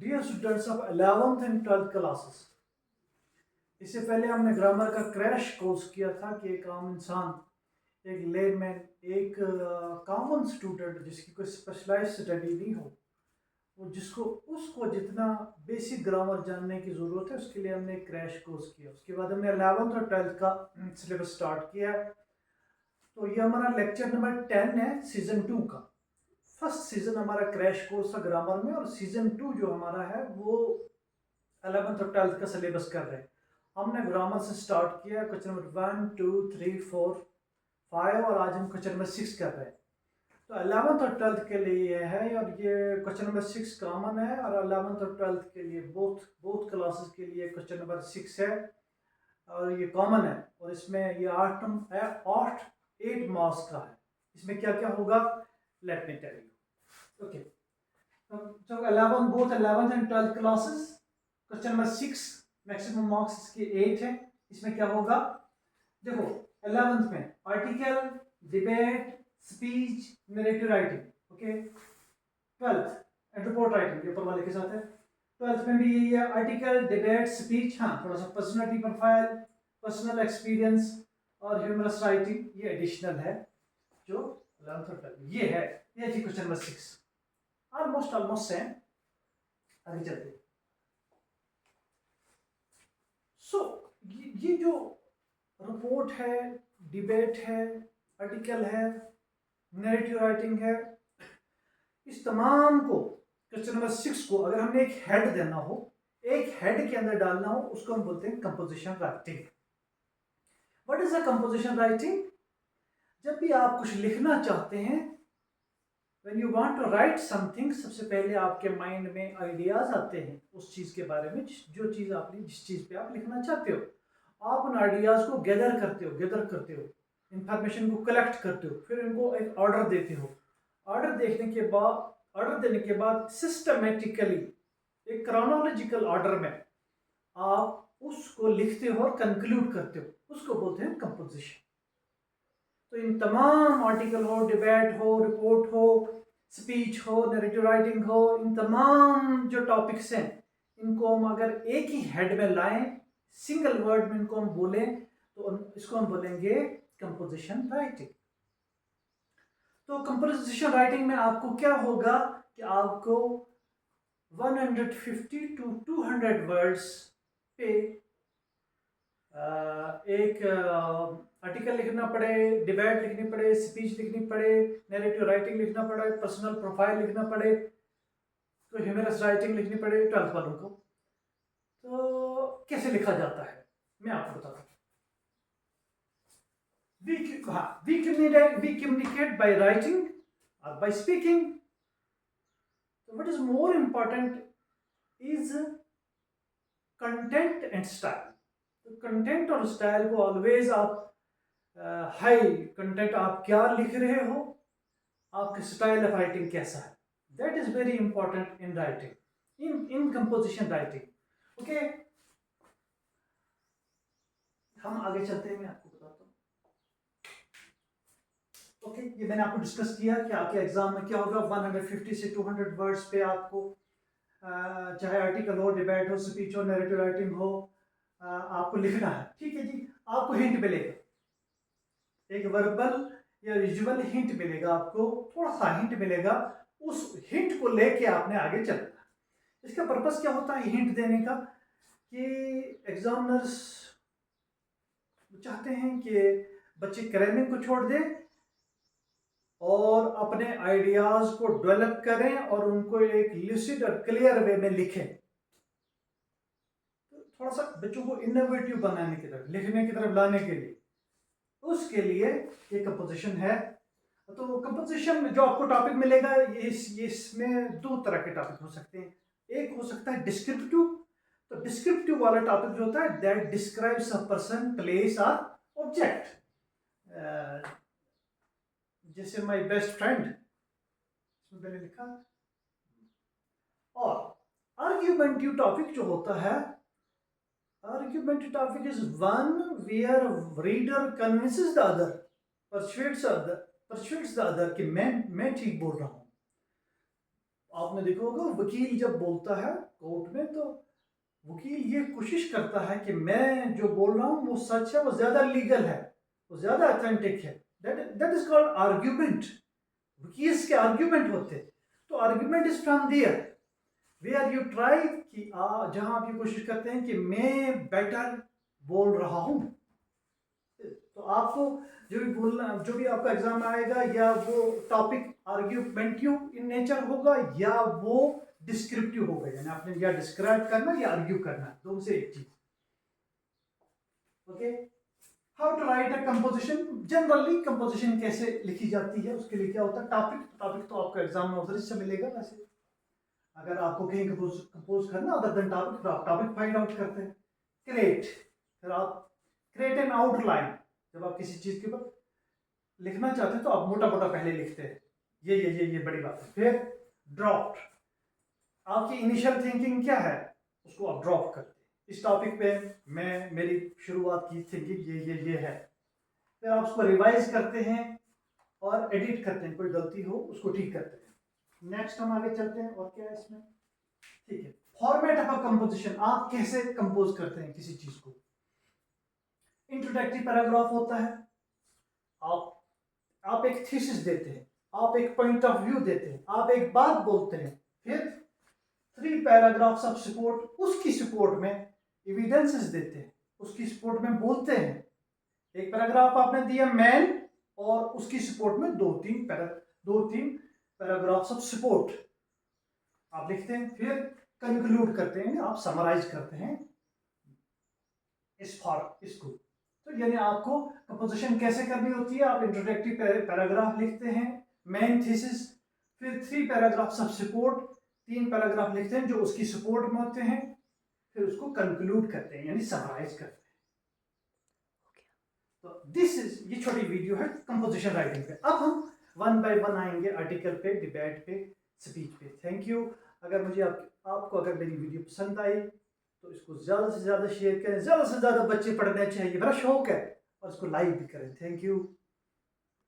Dear students of 11th and 12th classes, इससे पहले हमने ग्रामर का क्रैश कोर्स किया था कि एक आम इंसान, एक लेमैन, एक कॉमन स्टूडेंट जिसकी कोई स्पेशलाइज स्टडी नहीं हो, वो जिसको उसको जितना बेसिक ग्रामर जानने की ज़रूरत है उसके लिए हमने एक क्रैश कोर्स किया। उसके बाद हमने 11th और 12th का सिलेबस स्टार्ट किया। तो ये हमारा लेक्चर नंबर 10 है सीजन 2 का। फर्स्ट सीजन हमारा क्रैश कोर्स था ग्रामर में, और सीजन 2 जो हमारा है वो 11th और 12th का सिलेबस कर रहे हैं। हमने ग्रामर से स्टार्ट किया, क्वेश्चन नंबर 1 2 3 4 5, और आज हम क्वेश्चन नंबर 6 कर रहे हैं। तो 11th और 12th के लिए ये है, और ये क्वेश्चन नंबर 6 कॉमन है, और 11th और 12th के लिए बोथ क्लासेस के लिए क्वेश्चन नंबर 6 है और ये कॉमन है। और इसमें ये 8 मार्क्स का है। इसमें क्या क्या होगा, let me tell you. Okay, so 11th and 12th classes, question number 6 maximum marks इसके 8 है। इसमें क्या होगा, देखो 11th में article, debate, speech, narrative writing. Okay, 12th and report writing ये ऊपर वाले के साथ है। 12th में भी यही है, आर्टिकल, डिबेट, स्पीच, हाँ थोड़ा सा पर्सनालिटी प्रोफाइल, पर्सनल एक्सपीरियंस और ह्यूमरस राइटिंग, ये एडिशनल है जो 11th और 12th ये है। ये थी क्वेश्चन नंबर 6, ऑलमोस्ट सेम। आगे चलते। सो ये जो रिपोर्ट है, डिबेट है, आर्टिकल है, नैरेटिव राइटिंग है, इस तमाम को क्वेश्चन नंबर 6 को अगर हमने एक हेड देना हो, एक हेड के अंदर डालना हो, उसको हम बोलते हैं composition writing. What is a composition writing? जब भी आप कुछ लिखना चाहते हैं, When you want to write something, सबसे पहले आपके माइंड में आइडियाज आते हैं उस चीज़ के बारे में, जो चीज़ आपने जिस चीज़ पे आप लिखना चाहते हो। आप उन आइडियाज को गैदर करते हो, इंफॉर्मेशन को कलेक्ट करते हो, फिर इनको एक ऑर्डर देते हो। ऑर्डर देने के बाद सिस्टमेटिकली एक क्रोनोलॉजिकल ऑर्डर में आप उसको लिखते हो और कंक्लूड करते हो, उसको बोलते हैं कंपोजिशन। तो इन तमाम आर्टिकल हो, डिबेट हो, रिपोर्ट हो, स्पीच हो, नैरेटिव राइटिंग हो, इन तमाम जो टॉपिक्स हैं, इनको हम अगर एक ही हेड में लाएं, सिंगल वर्ड में इनको हम बोलें, तो इसको हम बोलेंगे कंपोजिशन राइटिंग। तो कंपोजिशन राइटिंग में आपको क्या होगा कि आपको 150 to 200 वर्ड्स पे एक आर्टिकल लिखना पड़े, डिबेट लिखनी पड़े, स्पीच लिखनी पड़े, नैरेटिव राइटिंग लिखना पड़े, पर्सनल प्रोफाइल लिखना पड़े, तो ह्यूमरस राइटिंग लिखनी पड़े 12th वालों को। तो कैसे लिखा जाता है मैं आपको बताता हूँ। We communicate by writing or by speaking. So what is more important is content and style. तो कंटेंट और स्टाइल को ऑलवेज आप हाई कंटेंट आप क्या लिख रहे हो, आपका स्टाइल ऑफ राइटिंग कैसा है, that is very important in writing, in composition writing. Okay, हम आगे चलते हैं, मैं आपको बताता हूँ। ओके, ये मैंने आपको डिस्कस किया कि आपके एग्जाम में क्या होगा। 150 से 200 वर्ड्स पे आपको चाहे आर्टिकल हो, डिबेट हो, स्पीच हो, नैरेटिव राइटिंग हो, आपको लिखना है। ठीक है जी, आपको हिंट मिलेगा, एक वर्बल या विजुअल हिंट मिलेगा, आपको थोड़ा सा हिंट मिलेगा, उस हिंट को लेके आपने आगे चलना। इसका पर्पस क्या होता है हिंट देने का, कि एग्जामिनर्स चाहते हैं कि बच्चे क्रैमिंग को छोड़ दें और अपने आइडियाज को डेवलप करें और उनको एक लूसिड और क्लियर वे में लिखें। तो थोड़ा सा बच्चों को इनोवेटिव बनाने की तरफ, लिखने की तरफ लाने के लिए, उसके लिए ये कंपोजिशन है। तो कंपोजिशन में जो आपको टॉपिक मिलेगा, इसमें दो तरह के टॉपिक हो सकते हैं। एक हो सकता है डिस्क्रिप्टिव। तो डिस्क्रिप्टिव वाला टॉपिक जो होता है, that describes a person, place और ऑब्जेक्ट। जैसे माय बेस्ट फ्रेंड, इसमें मैंने लिखा। और आर्ग्यूमेंटिव टॉपिक जो होता है, argumentative topic is one where reader convinces the other, persuades the other कि मैं ठीक बोल रहा हूँ। आपने देखा होगा वकील जब बोलता है कोर्ट में, तो वकील ये कोशिश करता है कि मैं जो बोल रहा हूँ वो सच है, वो ज्यादा लीगल है, वो ज्यादा ऑथेंटिक है। That is called argument. वकील के आर्ग्यूमेंट होते हैं। तो argument is from there where you try कि जहां आप ये कोशिश करते हैं कि मैं बेटर बोल रहा हूं। तो आपको जो भी बोलना, जो भी आपका एग्जाम में आएगा, या वो टॉपिक आर्ग्यूमेंटिव इन नेचर होगा या वो डिस्क्रिप्टिव होगा, यानी आपने या डिस्क्राइब करना या आर्ग्यू करना, दो से एक चीज। Okay, how to write a composition. Generally composition कैसे लिखी जाती है, उसके लिए क्या होता है, टॉपिक तो आपको एग्जाम में उधर से मिलेगा। वैसे अगर आपको कहीं कंपोज करना अदर देन टॉपिक, तो आप टॉपिक फाइंड आउट करते हैं। क्रिएट, फिर आप क्रिएट एन आउटलाइन। जब आप किसी चीज के ऊपर लिखना चाहते हैं तो आप मोटा मोटा पहले लिखते हैं, ये बड़ी बात है। फिर ड्रॉप, आपकी इनिशियल थिंकिंग क्या है उसको आप ड्रॉप करते हैं। इस टॉपिक पे मेरी शुरुआत की थिंकिंग ये है। फिर आप उसको रिवाइज करते हैं और एडिट करते हैं, कोई गलती हो उसको ठीक करते हैं। नेक्स्ट हम आगे चलते हैं, और क्या है इसमें, ठीक है। फॉर्मेट ऑफ अ कंपोजिशन, आप कैसे कंपोज करते हैं किसी चीज को। इंट्रोडक्टरी पैराग्राफ होता है, आप एक थीसिस देते हैं, आप एक पॉइंट ऑफ व्यू देते हैं, आप एक बात बोलते हैं। फिर 3 पैराग्राफ्स ऑफ सपोर्ट, उसकी सपोर्ट में एविडेंसेस देते हैं, उसकी सपोर्ट में बोलते हैं। एक पैराग्राफ आपने दिया मैन, और उसकी सपोर्ट में दो तीन पैराग्राफ्स ऑफ सपोर्ट आप लिखते हैं। फिर कंक्लूड करते हैं, आप समराइज करते हैं इसको। तो यानी आपको कंपोजिशन कैसे करनी होती है, आप इंट्रोडक्टरी पैराग्राफ लिखते हैं, मेन थीसिस, फिर 3 पैराग्राफ्स ऑफ सपोर्ट, 3 पैराग्राफ लिखते हैं जो उसकी सपोर्ट में होते हैं, फिर उसको कंक्लूड करते हैं यानी समराइज करते हैं। तो ये छोटी वीडियो है कंपोजिशन राइटिंग पे। अब हम वन बाय वन आएंगे आर्टिकल पे, डिबेट पे, स्पीच पे। Thank you. अगर मुझे आपको अगर मेरी वीडियो पसंद आई तो इसको ज़्यादा से ज़्यादा शेयर करें, ज़्यादा से ज़्यादा बच्चे पढ़ने चाहिए, मेरा शौक है, और इसको लाइक भी करें। Thank you.